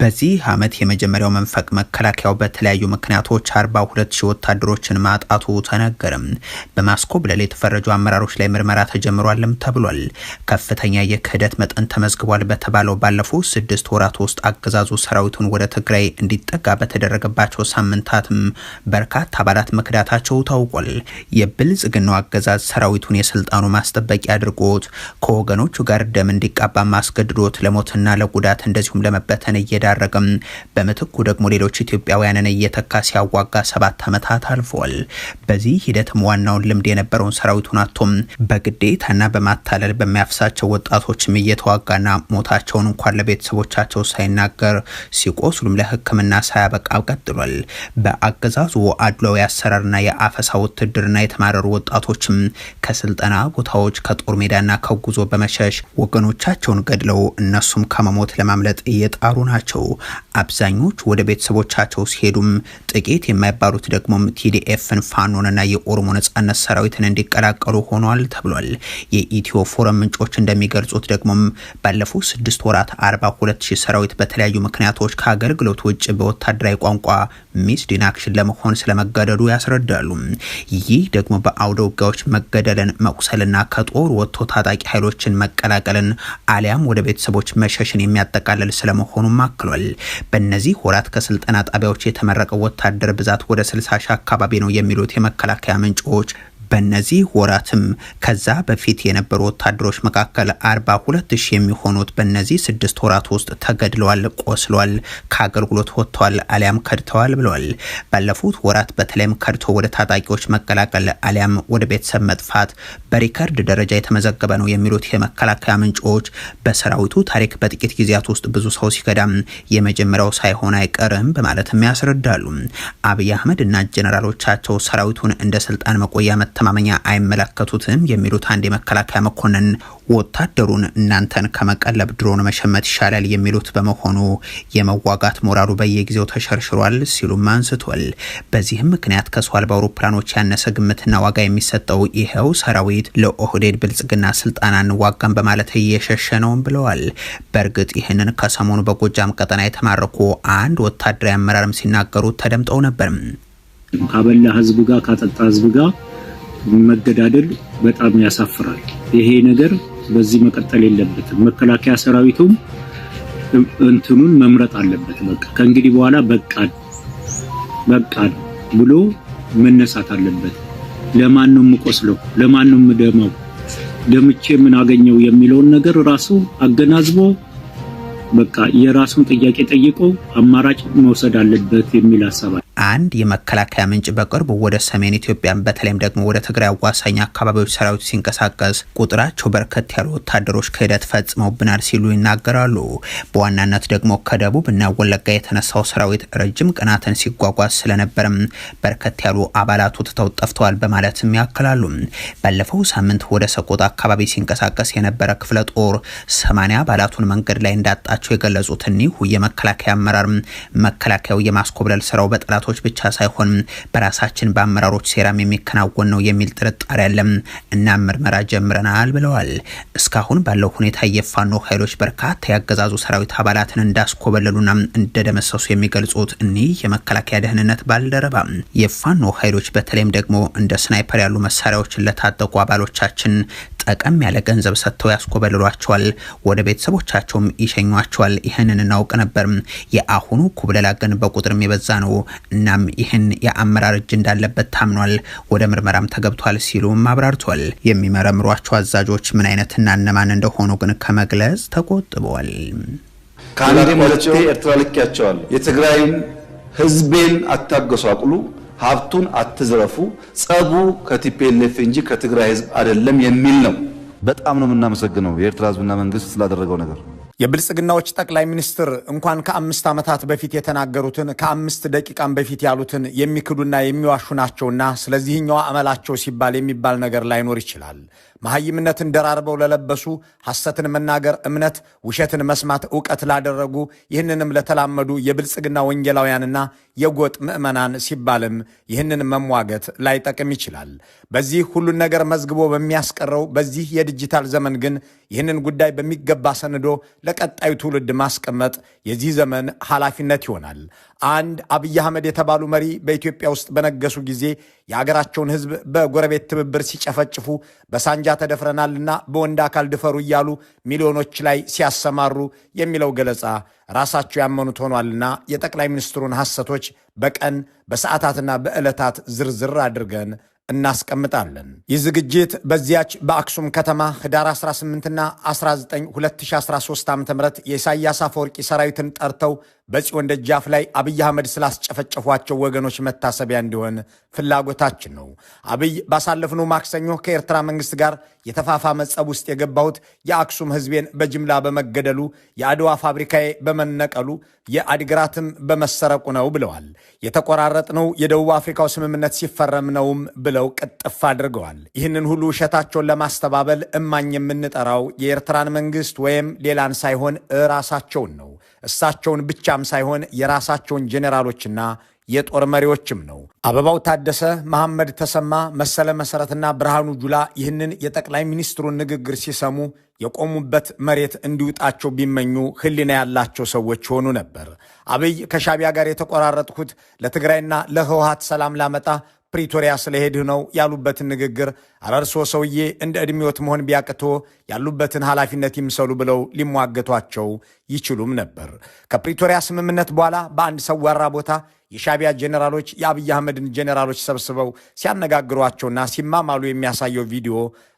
በዚህ ዓመት የመጀመሪያው መንፈቅ መከላከያው በተለያዩ ምክንያቶች 42,000 ወታደሮችን ማጣቱ ተነገረም። በማስኮብለል የተፈረጁ አመራሮች ላይ ምርመራ ተጀምሯልም ተብሏል። ከፍተኛ የክህደት መጠን ተመዝግቧል በተባለው ባለፉት 6 ወራት ውስጥ አገዛዙ ሰራዊቱን ወደ ትግራይ እንዲጠጋ በተደረገባቸው ሳምንታትም በርካታ አባላት መክዳታቸው ታውቋል። የብልጽግናው አገዛዝ ሰራዊቱን የስልጣኑ ማስጠበቂያ አድርጎት ከወገኖቹ ጋር ደም እንዲቃባ ማስገድዶት ለሞትና ለጉዳት እንደዚሁም ለመበተን እየዳረገም በመትኩ ደግሞ ሌሎች ኢትዮጵያውያንን እየተካ ሲያዋጋ 7 ዓመታት አልፈዋል። በዚህ ሂደትም ዋናውን ልምድ የነበረውን ሰራዊቱን አቶም በግዴታና በማታለል በሚያፍሳቸው ወጣቶችም እየተዋጋና ሞታቸውን እንኳን ለቤተሰቦቻቸው ሳይናገር ሲቆስሉም ለሕክምና ሳያበቃ ቀጥሏል። በአገዛዙ አድሏዊ አሰራርና የአፈሳ ውትድርና የተማረሩ ወጣቶችም ከስልጠና ቦታዎች ከጦር ሜዳና ከጉዞ በመሸሽ ወገኖቻቸውን ገድለው እነሱም ከመሞት ለማምለጥ እየጣሩ ናቸው። አብዛኞቹ ወደ ቤተሰቦቻቸው ሲሄዱም ጥቂት የማይባሉት ደግሞ ቲዲኤፍን ፋኖንና የኦሮሞ ነጻነት ሰራዊትን እንዲቀላቀሉ ሆኗል ተብሏል። የኢትዮ ፎረም ምንጮች እንደሚገልጹት ደግሞ ባለፉት 6 ወራት 42,000 ሰራዊት በተለያዩ ምክንያቶች ከአገልግሎት ውጭ በወታደራዊ ቋንቋ ሚስድ ኢን አክሽን ለመሆን ስለመገደዱ ያስረዳሉ። ይህ ደግሞ በአውደ ውጊያዎች መገደልን፣ መቁሰልና ከጦር ወጥቶ ታጣቂ ኃይሎችን መቀላቀልን አሊያም ወደ ቤተሰቦች መሸሽን የሚያጠቃልል ስለመሆኑ አክሏል። በእነዚህ ወራት ከስልጠና ጣቢያዎች የተመረቀው ወታደር ብዛት ወደ 60,000 አካባቢ ነው የሚሉት የመከላከያ ምንጮች በእነዚህ ወራትም ከዛ በፊት የነበሩ ወታደሮች መካከል 42,000 የሚሆኑት በእነዚህ 6 ወራት ውስጥ ተገድለዋል፣ ቆስለዋል፣ ከአገልግሎት ወጥተዋል አሊያም ከድተዋል ብለዋል። ባለፉት ወራት በተለይም ከድቶ ወደ ታጣቂዎች መቀላቀል አሊያም ወደ ቤተሰብ መጥፋት በሪከርድ ደረጃ የተመዘገበ ነው የሚሉት የመከላከያ ምንጮች በሰራዊቱ ታሪክ በጥቂት ጊዜያት ውስጥ ብዙ ሰው ሲገዳም የመጀመሪያው ሳይሆን አይቀርም በማለትም ያስረዳሉ። አብይ አህመድ እና ጀነራሎቻቸው ሰራዊቱን እንደ ስልጣን መቆያ ማመኛ አይመለከቱትም የሚሉት አንድ የመከላከያ መኮንን ወታደሩን እናንተን ከመቀለብ ድሮን መሸመት ይሻላል የሚሉት በመሆኑ የመዋጋት ሞራሉ በየጊዜው ተሸርሽሯል ሲሉም አንስቷል። በዚህም ምክንያት ከሰው አልባ አውሮፕላኖች ያነሰ ግምትና ዋጋ የሚሰጠው ይሄው ሰራዊት ለኦህዴድ ብልጽግና ስልጣን አንዋጋም በማለት እየሸሸ ነው ብለዋል። በእርግጥ ይህንን ከሰሞኑ በጎጃም ቀጠና የተማረኩ አንድ ወታደራዊ አመራርም ሲናገሩ ተደምጠው ነበር። ካበላ ህዝብ ጋር ካጠጣ ህዝብ ጋር መገዳደል በጣም ያሳፍራል። ይሄ ነገር በዚህ መቀጠል የለበትም። መከላከያ ሰራዊቱም እንትኑን መምረጥ አለበት። በቃ ከእንግዲህ በኋላ በቃ ብሎ መነሳት አለበት። ለማን ነው የምቆስለው? ለማን ነው የምደማው? ደምቼ ምን አገኘው የሚለውን ነገር ራሱ አገናዝቦ በቃ የራሱን ጥያቄ ጠይቆ አማራጭ መውሰድ አለበት የሚል ሐሳብ አንድ የመከላከያ ምንጭ በቅርቡ ወደ ሰሜን ኢትዮጵያ በተለይም ደግሞ ወደ ትግራይ አዋሳኝ አካባቢዎች ሰራዊት ሲንቀሳቀስ ቁጥራቸው በርከት ያሉ ወታደሮች ክህደት ፈጽመውብናል ሲሉ ይናገራሉ። በዋናነት ደግሞ ከደቡብ እና ወለጋ የተነሳው ሰራዊት ረጅም ቀናትን ሲጓጓዝ ስለነበርም በርከት ያሉ አባላቱ ተጠፍተዋል በማለትም ያክላሉ። ባለፈው ሳምንት ወደ ሰቆጣ አካባቢ ሲንቀሳቀስ የነበረ ክፍለ ጦር 80 አባላቱን መንገድ ላይ እንዳጣቸው የገለጹት እኒሁ የመከላከያ አመራር መከላከያው የማስኮብለል ስራው በጠላቶች ብቻ ሳይሆን በራሳችን በአመራሮች ሴራም የሚከናወን ነው የሚል ጥርጣሬ አለም እና ምርመራ ጀምረናል ብለዋል። እስካሁን ባለው ሁኔታ የፋኖ ኃይሎች በርካታ ያገዛዙ ሰራዊት አባላትን እንዳስኮበለሉና እንደደመሰሱ የሚገልጹት እኒህ የመከላከያ ደህንነት ባልደረባ የፋኖ ኃይሎች በተለይም ደግሞ እንደ ስናይፐር ያሉ መሳሪያዎችን ለታጠቁ አባሎቻችን ጠቀም ያለ ገንዘብ ሰጥተው ያስኮበልሏቸዋል፣ ወደ ቤተሰቦቻቸውም ይሸኟቸዋል። ይህንን እናውቅ ነበር። የአሁኑ ኩብለላ ግን በቁጥርም የበዛ ነው። እናም ይህን የአመራር እጅ እንዳለበት ታምኗል፣ ወደ ምርመራም ተገብቷል ሲሉም አብራርቷል። የሚመረምሯቸው አዛዦች ምን አይነትና እነማን እንደሆኑ ግን ከመግለጽ ተቆጥበዋል። ካንዴም ወለቴ ኤርትራ ልክያቸዋለሁ። የትግራይን ህዝቤን አታገሷቅሉ፣ ሀብቱን አትዝረፉ፣ ጸቡ ከቲፒኤልኤፍ እንጂ ከትግራይ ህዝብ አይደለም የሚል ነው። በጣም ነው የምናመሰግነው የኤርትራ ህዝብና መንግስት ስላደረገው ነገር። የብልጽግናዎች ጠቅላይ ሚኒስትር እንኳን ከ5 ዓመታት በፊት የተናገሩትን ከ5 ደቂቃም በፊት ያሉትን የሚክዱና የሚዋሹ ናቸውና ስለዚህኛው አመላቸው ሲባል የሚባል ነገር ላይኖር ይችላል። መሐይምነትን ደራርበው ለለበሱ፣ ሐሰትን መናገር እምነት፣ ውሸትን መስማት ዕውቀት ላደረጉ፣ ይህንንም ለተላመዱ የብልጽግና ወንጌላውያንና የጎጥ ምዕመናን ሲባልም ይህንን መሟገት ላይጠቅም ይችላል። በዚህ ሁሉን ነገር መዝግቦ በሚያስቀረው በዚህ የዲጂታል ዘመን ግን ይህንን ጉዳይ በሚገባ ሰንዶ ለቀጣዩ ትውልድ ማስቀመጥ የዚህ ዘመን ኃላፊነት ይሆናል። አንድ አብይ አህመድ የተባሉ መሪ በኢትዮጵያ ውስጥ በነገሱ ጊዜ የሀገራቸውን ሕዝብ በጎረቤት ትብብር ሲጨፈጭፉ በሳንጃ ተደፍረናልና በወንድ አካል ድፈሩ እያሉ ሚሊዮኖች ላይ ሲያሰማሩ የሚለው ገለጻ ራሳቸው ያመኑት ሆኗልና የጠቅላይ ሚኒስትሩን ሐሰቶች በቀን በሰዓታትና በዕለታት ዝርዝር አድርገን እናስቀምጣለን። ይህ ዝግጅት በዚያች በአክሱም ከተማ ህዳር 18ና 19 2013 ዓ.ም የኢሳያስ አፈወርቂ ሰራዊትን ጠርተው በጽዮን ደጃፍ ላይ አብይ አህመድ ስላስጨፈጨፏቸው ወገኖች መታሰቢያ እንዲሆን ፍላጎታችን ነው። አብይ ባሳለፍነው ማክሰኞ ከኤርትራ መንግስት ጋር የተፋፋመ ጸብ ውስጥ የገባሁት የአክሱም ህዝቤን በጅምላ በመገደሉ የአድዋ ፋብሪካዬ በመነቀሉ የአዲግራትም በመሰረቁ ነው ብለዋል። የተቆራረጥነው የደቡብ አፍሪካው ስምምነት ሲፈረም ነውም ብለው ቅጥፍ አድርገዋል። ይህንን ሁሉ ውሸታቸውን ለማስተባበል እማኝ የምንጠራው የኤርትራን መንግስት ወይም ሌላን ሳይሆን ራሳቸውን ነው። እሳቸውን ብቻም ሳይሆን የራሳቸውን ጄኔራሎችና የጦር መሪዎችም ነው። አበባው ታደሰ፣ መሐመድ ተሰማ፣ መሰለ መሰረትና ብርሃኑ ጁላ ይህንን የጠቅላይ ሚኒስትሩን ንግግር ሲሰሙ የቆሙበት መሬት እንዲውጣቸው ቢመኙ ህሊና ያላቸው ሰዎች ሆኑ ነበር። አብይ ከሻቢያ ጋር የተቆራረጥኩት ለትግራይና ለህወሓት ሰላም ላመጣ ፕሪቶሪያ ስለሄድህ ነው ያሉበትን ንግግር አረርሶ ሰውዬ እንደ ዕድሜዎት መሆን ቢያቅቶ ያሉበትን ኃላፊነት ይምሰሉ ብለው ሊሟገቷቸው ይችሉም ነበር። ከፕሪቶሪያ ስምምነት በኋላ በአንድ ሰዋራ ቦታ የሻቢያ ጄኔራሎች የአብይ አህመድን ጄኔራሎች ሰብስበው ሲያነጋግሯቸውና ሲማማሉ የሚያሳየው ቪዲዮ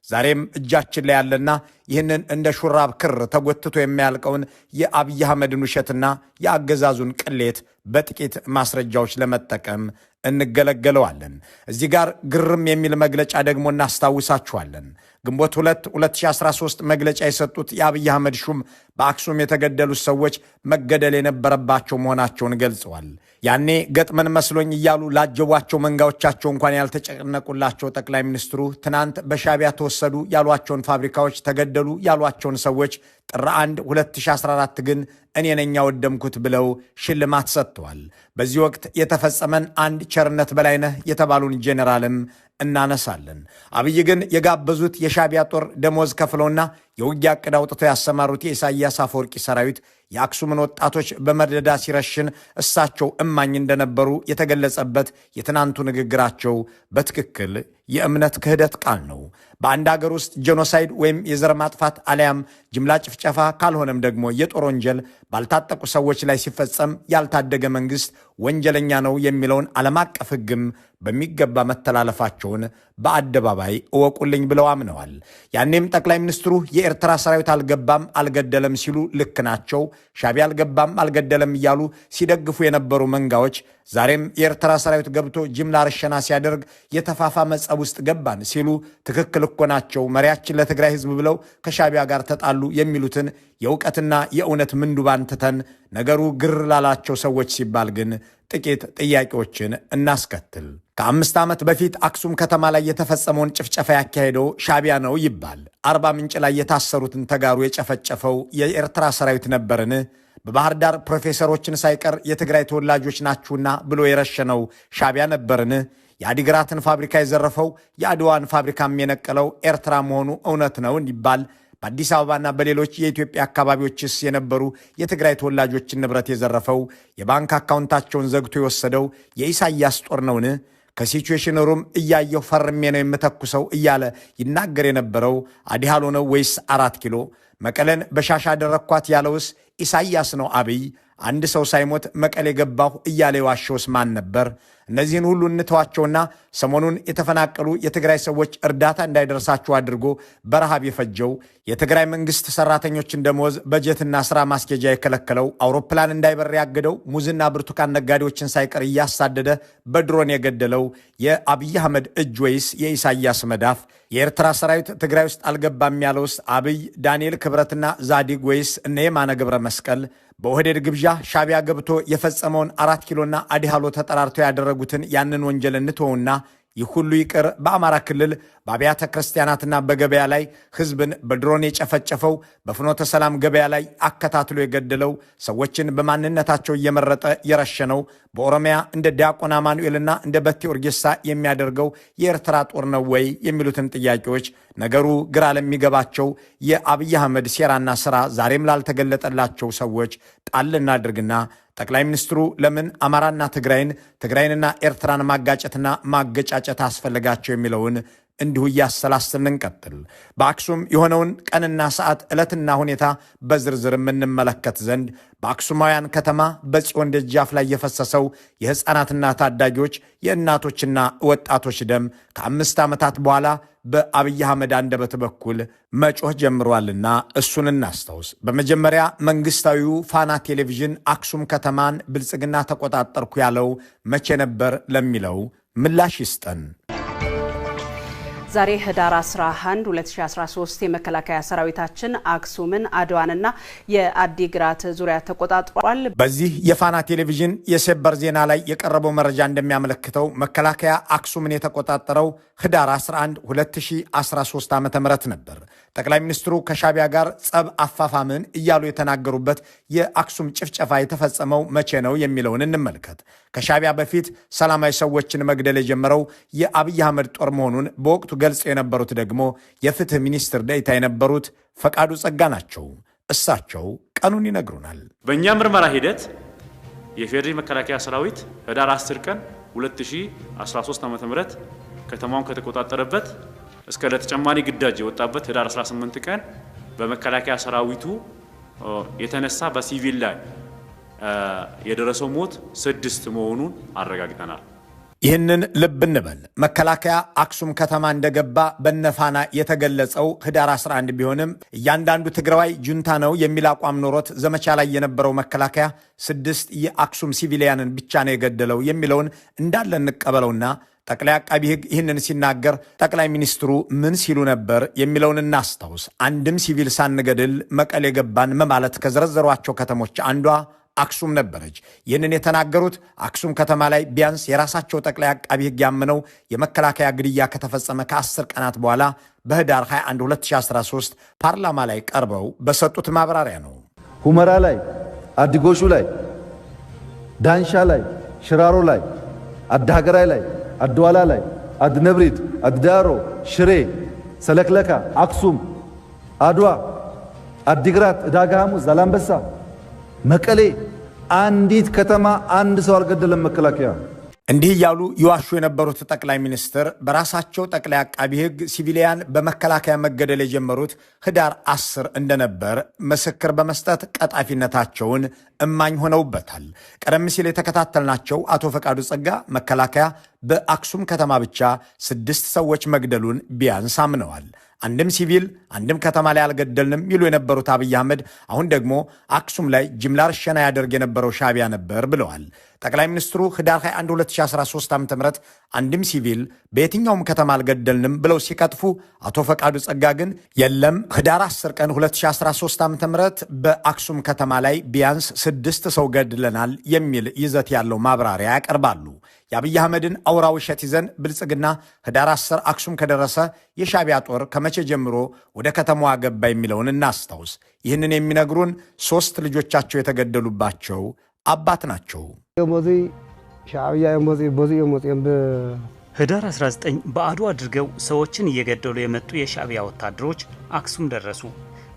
ዛሬም እጃችን ላይ ያለና ይህንን እንደ ሹራብ ክር ተጎትቶ የሚያልቀውን የአብይ አህመድን ውሸትና የአገዛዙን ቅሌት በጥቂት ማስረጃዎች ለመጠቀም እንገለገለዋለን። እዚህ ጋር ግርም የሚል መግለጫ ደግሞ እናስታውሳችኋለን። ግንቦት 2 2013 መግለጫ የሰጡት የአብይ አህመድ ሹም በአክሱም የተገደሉት ሰዎች መገደል የነበረባቸው መሆናቸውን ገልጸዋል። ያኔ ገጥመን መስሎኝ እያሉ ላጀቧቸው መንጋዎቻቸው እንኳን ያልተጨነቁላቸው ጠቅላይ ሚኒስትሩ ትናንት በሻቢያ ተወሰዱ ያሏቸውን ፋብሪካዎች፣ ተገደሉ ያሏቸውን ሰዎች ጥር 1 2014 ግን እኔ ነኝ ያወደምኩት ብለው ሽልማት ሰጥተዋል። በዚህ ወቅት የተፈጸመን አንድ ቸርነት በላይነህ የተባሉን ጄኔራልም እናነሳለን። አብይ ግን የጋበዙት የሻቢያ ጦር ደሞዝ ከፍለውና የውጊያ ዕቅድ አውጥተው ያሰማሩት የኢሳያስ አፈወርቂ ሰራዊት የአክሱምን ወጣቶች በመደዳ ሲረሽን እሳቸው እማኝ እንደነበሩ የተገለጸበት የትናንቱ ንግግራቸው በትክክል የእምነት ክህደት ቃል ነው። በአንድ አገር ውስጥ ጄኖሳይድ ወይም የዘር ማጥፋት አሊያም ጅምላ ጭፍጨፋ ካልሆነም ደግሞ የጦር ወንጀል ባልታጠቁ ሰዎች ላይ ሲፈጸም ያልታደገ መንግስት ወንጀለኛ ነው የሚለውን ዓለም አቀፍ ሕግም በሚገባ መተላለፋቸውን በአደባባይ እወቁልኝ ብለው አምነዋል። ያኔም ጠቅላይ ሚኒስትሩ የኤርትራ ሰራዊት አልገባም አልገደለም ሲሉ ልክ ናቸው፣ ሻቢያ አልገባም አልገደለም እያሉ ሲደግፉ የነበሩ መንጋዎች ዛሬም የኤርትራ ሰራዊት ገብቶ ጅምላ ርሸና ሲያደርግ የተፋፋመ ጸብ ውስጥ ገባን ሲሉ ትክክል እኮ ናቸው፣ መሪያችን ለትግራይ ህዝብ ብለው ከሻቢያ ጋር ተጣሉ የሚሉትን የእውቀትና የእውነት ምንዱባን ትተን ነገሩ ግር ላላቸው ሰዎች ሲባል ግን ጥቂት ጥያቄዎችን እናስከትል። ከ5 ዓመት በፊት አክሱም ከተማ ላይ የተፈጸመውን ጭፍጨፋ ያካሄደው ሻቢያ ነው ይባል። አርባ ምንጭ ላይ የታሰሩትን ተጋሩ የጨፈጨፈው የኤርትራ ሰራዊት ነበርን? በባህር ዳር ፕሮፌሰሮችን ሳይቀር የትግራይ ተወላጆች ናችሁና ብሎ የረሸነው ሻቢያ ነበርን? የአዲግራትን ፋብሪካ የዘረፈው የአድዋን ፋብሪካም የነቀለው ኤርትራ መሆኑ እውነት ነው እንዲባል በአዲስ አበባና በሌሎች የኢትዮጵያ አካባቢዎችስ የነበሩ የትግራይ ተወላጆችን ንብረት የዘረፈው የባንክ አካውንታቸውን ዘግቶ የወሰደው የኢሳያስ ጦር ነውን? ከሲቹዌሽን ሩም እያየሁ ፈርሜ ነው የምተኩሰው እያለ ይናገር የነበረው አዲሃሎ ነው ወይስ 4 ኪሎ? መቀለን በሻሻ አደረኳት ያለውስ ኢሳያስ ነው? አብይ አንድ ሰው ሳይሞት መቀሌ ገባሁ እያለ የዋሸውስ ማን ነበር? እነዚህን ሁሉ እንተዋቸውና ሰሞኑን የተፈናቀሉ የትግራይ ሰዎች እርዳታ እንዳይደርሳቸው አድርጎ በረሃብ የፈጀው የትግራይ መንግስት ሰራተኞችን ደሞዝ በጀትና ስራ ማስኬጃ የከለከለው አውሮፕላን እንዳይበር ያገደው ሙዝና ብርቱካን ነጋዴዎችን ሳይቀር እያሳደደ በድሮን የገደለው የአብይ አህመድ እጅ ወይስ የኢሳያስ መዳፍ? የኤርትራ ሰራዊት ትግራይ ውስጥ አልገባም ያለውስ አብይ፣ ዳንኤል ክብረትና ዛዲግ ወይስ እነ የማነ ገብረ መስቀል? በኦህዴድ ግብዣ ሻቢያ ገብቶ የፈጸመውን 4 ኪሎና አዲሃሎ ተጠራርተው ያደረጉትን ያንን ወንጀል እንትወውና ይህ ሁሉ ይቅር በአማራ ክልል በአብያተ ክርስቲያናትና በገበያ ላይ ሕዝብን በድሮን የጨፈጨፈው በፍኖተ ሰላም ገበያ ላይ አከታትሎ የገደለው ሰዎችን በማንነታቸው እየመረጠ የረሸነው በኦሮሚያ እንደ ዲያቆን አማኑኤልና እንደ በቴ ኦርጌሳ የሚያደርገው የኤርትራ ጦር ነው ወይ የሚሉትን ጥያቄዎች ነገሩ ግራ ለሚገባቸው የአብይ አህመድ ሴራና ሥራ ዛሬም ላልተገለጠላቸው ሰዎች ጣል እናድርግና ጠቅላይ ሚኒስትሩ ለምን አማራና ትግራይንና ኤርትራን ማጋጨትና ማገጫጨት አስፈልጋቸው የሚለውን እንዲሁ እያሰላሰልን እንቀጥል። በአክሱም የሆነውን ቀንና ሰዓት ዕለትና ሁኔታ በዝርዝር የምንመለከት ዘንድ በአክሱማውያን ከተማ በጽዮን ደጃፍ ላይ የፈሰሰው የሕፃናትና ታዳጊዎች የእናቶችና ወጣቶች ደም ከ5 ዓመታት በኋላ በአብይ አህመድ አንደበት በኩል መጮህ ጀምሯልና እሱን እናስታውስ። በመጀመሪያ መንግስታዊው ፋና ቴሌቪዥን አክሱም ከተማን ብልጽግና ተቆጣጠርኩ ያለው መቼ ነበር ለሚለው ምላሽ ይስጠን። ዛሬ ህዳር 11 2013 የመከላከያ ሰራዊታችን አክሱምን አድዋንና የአዲግራት ዙሪያ ተቆጣጥሯል። በዚህ የፋና ቴሌቪዥን የሰበር ዜና ላይ የቀረበው መረጃ እንደሚያመለክተው መከላከያ አክሱምን የተቆጣጠረው ህዳር 11 2013 ዓ.ም ነበር። ጠቅላይ ሚኒስትሩ ከሻቢያ ጋር ጸብ አፋፋምን እያሉ የተናገሩበት የአክሱም ጭፍጨፋ የተፈጸመው መቼ ነው የሚለውን እንመልከት። ከሻቢያ በፊት ሰላማዊ ሰዎችን መግደል የጀመረው የአብይ አህመድ ጦር መሆኑን በወቅቱ ገልጸው የነበሩት ደግሞ የፍትህ ሚኒስትር ዴኤታ የነበሩት ፈቃዱ ጸጋ ናቸው። እሳቸው ቀኑን ይነግሩናል። በእኛ ምርመራ ሂደት የፌዴራል መከላከያ ሰራዊት ህዳር 10 ቀን 2013 ዓ.ም ከተማውን ከተቆጣጠረበት እስከ ለተጨማሪ ግዳጅ የወጣበት ህዳር 18 ቀን በመከላከያ ሰራዊቱ የተነሳ በሲቪል ላይ የደረሰው ሞት 6 መሆኑን አረጋግጠናል። ይህንን ልብ እንበል። መከላከያ አክሱም ከተማ እንደገባ በነፋና የተገለጸው ህዳር 11 ቢሆንም እያንዳንዱ ትግራዋይ ጁንታ ነው የሚል አቋም ኖሮት ዘመቻ ላይ የነበረው መከላከያ 6 የአክሱም ሲቪሊያንን ብቻ ነው የገደለው የሚለውን እንዳለ እንቀበለውና ጠቅላይ አቃቢ ሕግ ይህንን ሲናገር ጠቅላይ ሚኒስትሩ ምን ሲሉ ነበር የሚለውን እናስታውስ። አንድም ሲቪል ሳንገድል መቀሌ ገባን ማለት ከዘረዘሯቸው ከተሞች አንዷ አክሱም ነበረች። ይህንን የተናገሩት አክሱም ከተማ ላይ ቢያንስ የራሳቸው ጠቅላይ አቃቢ ሕግ ያመነው የመከላከያ ግድያ ከተፈጸመ ከ10 ቀናት በኋላ በህዳር 21 2013 ፓርላማ ላይ ቀርበው በሰጡት ማብራሪያ ነው። ሁመራ ላይ፣ አዲጎሹ ላይ፣ ዳንሻ ላይ፣ ሽራሮ ላይ፣ አዳሀገራይ ላይ፣ አድዋላ ላይ፣ አድነብሪት፣ አድዳሮ፣ ሽሬ፣ ሰለክለካ፣ አክሱም፣ አድዋ፣ አዲግራት፣ ዕዳጋ ሐሙስ፣ ዛላምበሳ፣ መቀሌ አንዲት ከተማ አንድ ሰው አልገደለም መከላከያ። እንዲህ እያሉ ይዋሹ የነበሩት ጠቅላይ ሚኒስትር በራሳቸው ጠቅላይ አቃቢ ሕግ ሲቪሊያን በመከላከያ መገደል የጀመሩት ህዳር 10 እንደነበር ምስክር በመስጠት ቀጣፊነታቸውን እማኝ ሆነውበታል። ቀደም ሲል የተከታተልናቸው አቶ ፈቃዱ ጸጋ መከላከያ በአክሱም ከተማ ብቻ 6 ሰዎች መግደሉን ቢያንስ አምነዋል። አንድም ሲቪል አንድም ከተማ ላይ አልገደልንም ይሉ የነበሩት አብይ አህመድ አሁን ደግሞ አክሱም ላይ ጅምላ ርሸና ያደርግ የነበረው ሻቢያ ነበር ብለዋል። ጠቅላይ ሚኒስትሩ ህዳር 21 2013 ዓ.ም አንድም ሲቪል በየትኛውም ከተማ አልገደልንም ብለው ሲቀጥፉ፣ አቶ ፈቃዱ ጸጋ ግን የለም ህዳር 10 ቀን 2013 ዓ.ም በአክሱም ከተማ ላይ ቢያንስ 6 ሰው ገድለናል የሚል ይዘት ያለው ማብራሪያ ያቀርባሉ። የአብይ አህመድን አውራ ውሸት ይዘን ብልጽግና ህዳር 10 አክሱም ከደረሰ የሻቢያ ጦር ከመቼ ጀምሮ ወደ ከተማዋ ገባ የሚለውን እናስታውስ። ይህንን የሚነግሩን 3 ልጆቻቸው የተገደሉባቸው አባት ናቸው። ህዳር 19 በአድዋ አድርገው ሰዎችን እየገደሉ የመጡ የሻቢያ ወታደሮች አክሱም ደረሱ።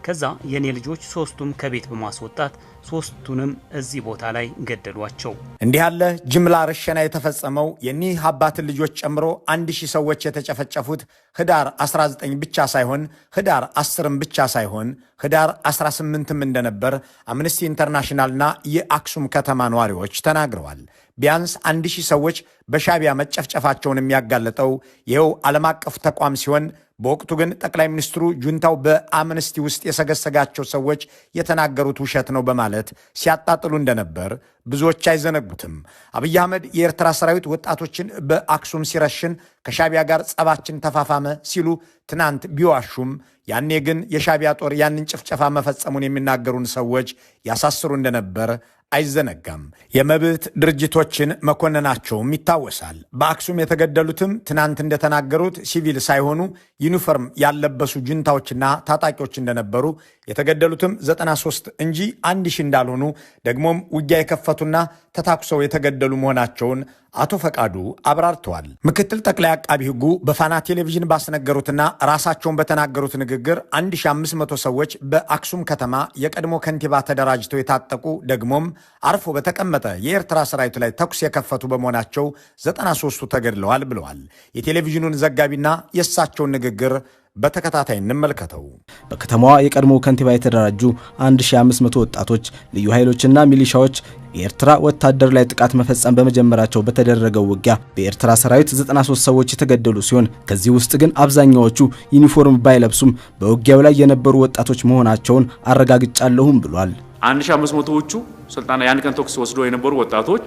ከዛ የኔ ልጆች 3ቱም ከቤት በማስወጣት 3ቱንም እዚህ ቦታ ላይ ገደሏቸው። እንዲህ ያለ ጅምላ ርሸና የተፈጸመው የኒህ አባትን ልጆች ጨምሮ 1000 ሰዎች የተጨፈጨፉት ህዳር 19 ብቻ ሳይሆን ህዳር 10ም ብቻ ሳይሆን ህዳር 18ም እንደነበር አምነስቲ ኢንተርናሽናልና የአክሱም ከተማ ነዋሪዎች ተናግረዋል። ቢያንስ 1000 ሰዎች በሻቢያ መጨፍጨፋቸውን የሚያጋለጠው ይኸው ዓለም አቀፍ ተቋም ሲሆን በወቅቱ ግን ጠቅላይ ሚኒስትሩ ጁንታው በአምነስቲ ውስጥ የሰገሰጋቸው ሰዎች የተናገሩት ውሸት ነው በማለት ሲያጣጥሉ እንደነበር ብዙዎች አይዘነጉትም። አብይ አህመድ የኤርትራ ሰራዊት ወጣቶችን በአክሱም ሲረሽን ከሻቢያ ጋር ጸባችን ተፋፋመ ሲሉ ትናንት ቢዋሹም ያኔ ግን የሻቢያ ጦር ያንን ጭፍጨፋ መፈጸሙን የሚናገሩን ሰዎች ያሳስሩ እንደነበር አይዘነጋም። የመብት ድርጅቶችን መኮንናቸውም ይታወሳል። በአክሱም የተገደሉትም ትናንት እንደተናገሩት ሲቪል ሳይሆኑ ዩኒፎርም ያለበሱ ጁንታዎችና ታጣቂዎች እንደነበሩ፣ የተገደሉትም 93 እንጂ 1000 እንዳልሆኑ፣ ደግሞም ውጊያ የከፈቱና ተታኩሰው የተገደሉ መሆናቸውን አቶ ፈቃዱ አብራርተዋል። ምክትል ጠቅላይ አቃቢ ሕጉ በፋና ቴሌቪዥን ባስነገሩትና ራሳቸውን በተናገሩት ንግግር 1500 ሰዎች በአክሱም ከተማ የቀድሞ ከንቲባ ተደራጅተው የታጠቁ ደግሞም አርፎ በተቀመጠ የኤርትራ ሰራዊት ላይ ተኩስ የከፈቱ በመሆናቸው 93ቱ ተገድለዋል ብለዋል። የቴሌቪዥኑን ዘጋቢና የእሳቸውን ንግግር በተከታታይ እንመልከተው። በከተማዋ የቀድሞ ከንቲባ የተደራጁ 1500 ወጣቶች ልዩ ኃይሎችና ሚሊሻዎች የኤርትራ ወታደር ላይ ጥቃት መፈጸም በመጀመራቸው በተደረገው ውጊያ በኤርትራ ሰራዊት 93 ሰዎች የተገደሉ ሲሆን ከዚህ ውስጥ ግን አብዛኛዎቹ ዩኒፎርም ባይለብሱም በውጊያው ላይ የነበሩ ወጣቶች መሆናቸውን አረጋግጫለሁም ብሏል። 1500ዎቹ ስልጣን ያን ቀን ተኩስ ወስዶ የነበሩ ወጣቶች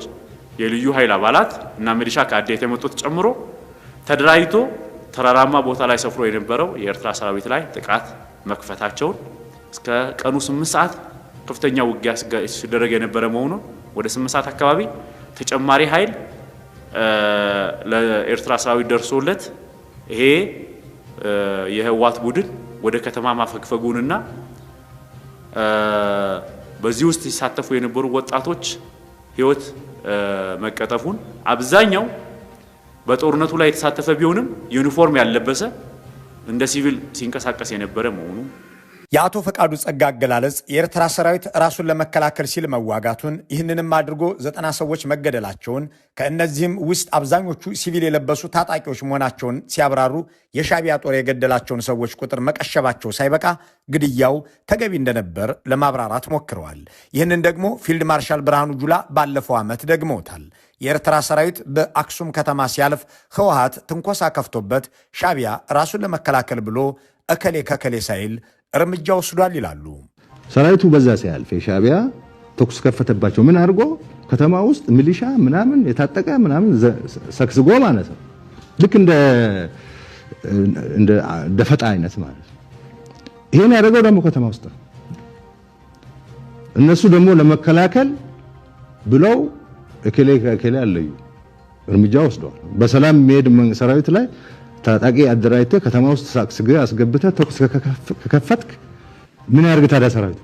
የልዩ ኃይል አባላት እና ሚሊሻ ከአዴት የመጡት ጨምሮ ተደራጅቶ ተራራማ ቦታ ላይ ሰፍሮ የነበረው የኤርትራ ሰራዊት ላይ ጥቃት መክፈታቸውን እስከ ቀኑ 8 ሰዓት ከፍተኛ ውጊያ ሲደረግ የነበረ መሆኑን ወደ 8 ሰዓት አካባቢ ተጨማሪ ኃይል ለኤርትራ ሰራዊት ደርሶለት ይሄ የህዋት ቡድን ወደ ከተማ ማፈግፈጉንና በዚህ ውስጥ ሲሳተፉ የነበሩ ወጣቶች ህይወት መቀጠፉን አብዛኛው በጦርነቱ ላይ የተሳተፈ ቢሆንም ዩኒፎርም ያለበሰ እንደ ሲቪል ሲንቀሳቀስ የነበረ መሆኑ የአቶ ፈቃዱ ጸጋ አገላለጽ የኤርትራ ሰራዊት ራሱን ለመከላከል ሲል መዋጋቱን ይህንንም አድርጎ 90 ሰዎች መገደላቸውን ከእነዚህም ውስጥ አብዛኞቹ ሲቪል የለበሱ ታጣቂዎች መሆናቸውን ሲያብራሩ የሻቢያ ጦር የገደላቸውን ሰዎች ቁጥር መቀሸባቸው ሳይበቃ ግድያው ተገቢ እንደነበር ለማብራራት ሞክረዋል። ይህንን ደግሞ ፊልድ ማርሻል ብርሃኑ ጁላ ባለፈው ዓመት ደግመውታል። የኤርትራ ሰራዊት በአክሱም ከተማ ሲያልፍ ህወሓት ትንኮሳ ከፍቶበት ሻቢያ ራሱን ለመከላከል ብሎ እከሌ ከከሌ ሳይል እርምጃ ወስዷል ይላሉ። ሰራዊቱ በዛ ሲያልፍ የሻቢያ ተኩስ ከፈተባቸው ምን አድርጎ ከተማ ውስጥ ሚሊሻ ምናምን የታጠቀ ምናምን ሰክስጎ ማለት ነው። ልክ እንደ ደፈጣ አይነት ማለት ነው። ይሄን ያደረገው ደግሞ ከተማ ውስጥ እነሱ ደግሞ ለመከላከል ብለው እከሌ ከከሌ አለዩ እርምጃ ወስዷል። በሰላም የሚሄድ ሰራዊት ላይ ታጣቂ አደራጅተህ ከተማ ውስጥ ሳክስገ አስገብተህ ተኩስ ከከፈትክ ምን ያርግ ታዲያ? ሰራዊቱ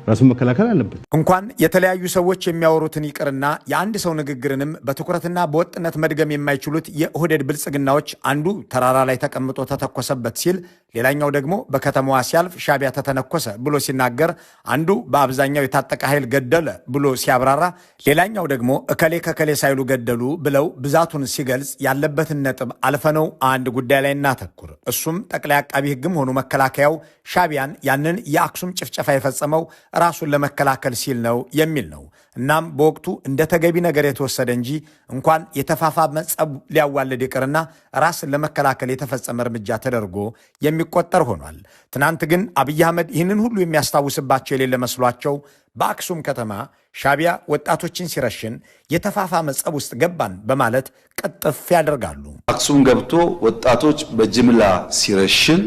ራሱን መከላከል አለበት። እንኳን የተለያዩ ሰዎች የሚያወሩትን ይቅርና የአንድ ሰው ንግግርንም በትኩረትና በወጥነት መድገም የማይችሉት የኦህዴድ ብልጽግናዎች አንዱ ተራራ ላይ ተቀምጦ ተተኮሰበት ሲል፣ ሌላኛው ደግሞ በከተማዋ ሲያልፍ ሻቢያ ተተነኮሰ ብሎ ሲናገር፣ አንዱ በአብዛኛው የታጠቀ ኃይል ገደለ ብሎ ሲያብራራ፣ ሌላኛው ደግሞ እከሌ ከከሌ ሳይሉ ገደሉ ብለው ብዛቱን ሲገልጽ ያለበትን ነጥብ አልፈነው አንድ ጉዳይ ላይ እናተኩር። እሱም ጠቅላይ አቃቢ ሕግም ሆኑ መከላከያው ሻቢያን ያንን የአክሱም ጭፍጨፋ የፈጸመው ራሱን ለመከላከል ሲል ነው የሚል ነው። እናም በወቅቱ እንደ ተገቢ ነገር የተወሰደ እንጂ እንኳን የተፋፋመ ጸብ ሊያዋልድ ይቅርና ራስን ለመከላከል የተፈጸመ እርምጃ ተደርጎ የሚቆጠር ሆኗል። ትናንት ግን አብይ አህመድ ይህንን ሁሉ የሚያስታውስባቸው የሌለ መስሏቸው በአክሱም ከተማ ሻቢያ ወጣቶችን ሲረሽን የተፋፋመ ጸብ ውስጥ ገባን በማለት ቀጥፍ ያደርጋሉ። አክሱም ገብቶ ወጣቶች በጅምላ ሲረሽን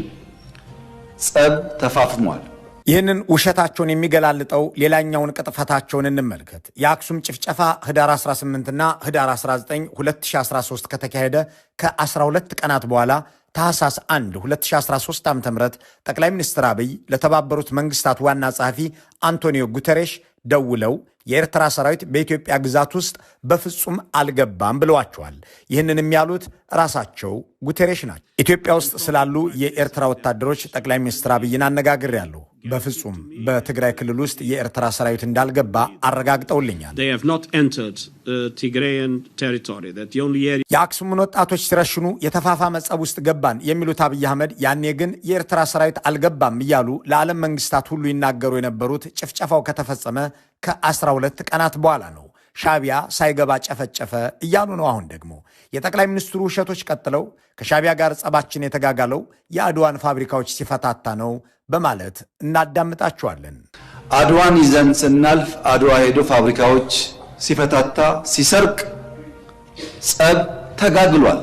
ጸብ ተፋፍሟል። ይህንን ውሸታቸውን የሚገላልጠው ሌላኛውን ቅጥፈታቸውን እንመልከት። የአክሱም ጭፍጨፋ ህዳር 18ና ህዳር 19 2013 ከተካሄደ ከ12 ቀናት በኋላ ታህሳስ 1 2013 ዓ.ም ጠቅላይ ሚኒስትር አብይ ለተባበሩት መንግስታት ዋና ጸሐፊ አንቶኒዮ ጉተሬሽ ደውለው የኤርትራ ሰራዊት በኢትዮጵያ ግዛት ውስጥ በፍጹም አልገባም ብለዋቸዋል። ይህንንም ያሉት ራሳቸው ጉተሬሽ ናቸው። ኢትዮጵያ ውስጥ ስላሉ የኤርትራ ወታደሮች ጠቅላይ ሚኒስትር አብይን አነጋግሬያለሁ። በፍጹም በትግራይ ክልል ውስጥ የኤርትራ ሰራዊት እንዳልገባ አረጋግጠውልኛል። የአክሱምን ወጣቶች ሲረሽኑ የተፋፋመ ጸብ ውስጥ ገባን የሚሉት አብይ አህመድ ያኔ ግን የኤርትራ ሰራዊት አልገባም እያሉ ለዓለም መንግስታት ሁሉ ይናገሩ የነበሩት ጭፍጨፋው ከተፈጸመ ከ12 ቀናት በኋላ ነው። ሻቢያ ሳይገባ ጨፈጨፈ እያሉ ነው። አሁን ደግሞ የጠቅላይ ሚኒስትሩ ውሸቶች ቀጥለው ከሻቢያ ጋር ጸባችን የተጋጋለው የአድዋን ፋብሪካዎች ሲፈታታ ነው በማለት እናዳምጣቸዋለን። አድዋን ይዘን ስናልፍ አድዋ ሄዶ ፋብሪካዎች ሲፈታታ፣ ሲሰርቅ ጸብ ተጋግሏል።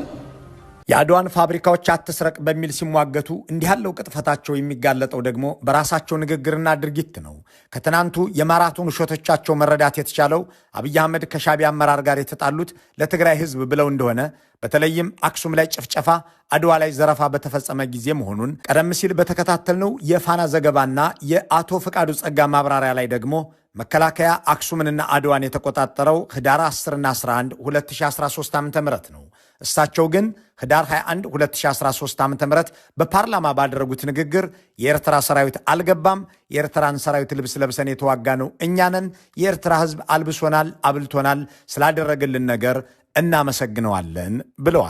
የአድዋን ፋብሪካዎች አትስረቅ በሚል ሲሟገቱ እንዲህ ያለው ቅጥፈታቸው የሚጋለጠው ደግሞ በራሳቸው ንግግርና ድርጊት ነው። ከትናንቱ የማራቶን ውሸቶቻቸው መረዳት የተቻለው አብይ አህመድ ከሻዕቢያ አመራር ጋር የተጣሉት ለትግራይ ህዝብ ብለው እንደሆነ በተለይም አክሱም ላይ ጭፍጨፋ፣ አድዋ ላይ ዘረፋ በተፈጸመ ጊዜ መሆኑን ቀደም ሲል በተከታተልነው የፋና ዘገባና የአቶ ፍቃዱ ጸጋ ማብራሪያ ላይ ደግሞ መከላከያ አክሱምንና አድዋን የተቆጣጠረው ህዳር 10ና 11 2013 ዓ.ም ነው። እሳቸው ግን ህዳር 21 2013 ዓ.ም በፓርላማ ባደረጉት ንግግር የኤርትራ ሰራዊት አልገባም፣ የኤርትራን ሰራዊት ልብስ ለብሰን የተዋጋ ነው እኛንን፣ የኤርትራ ህዝብ አልብሶናል፣ አብልቶናል፣ ስላደረገልን ነገር እናመሰግነዋለን ብለዋል።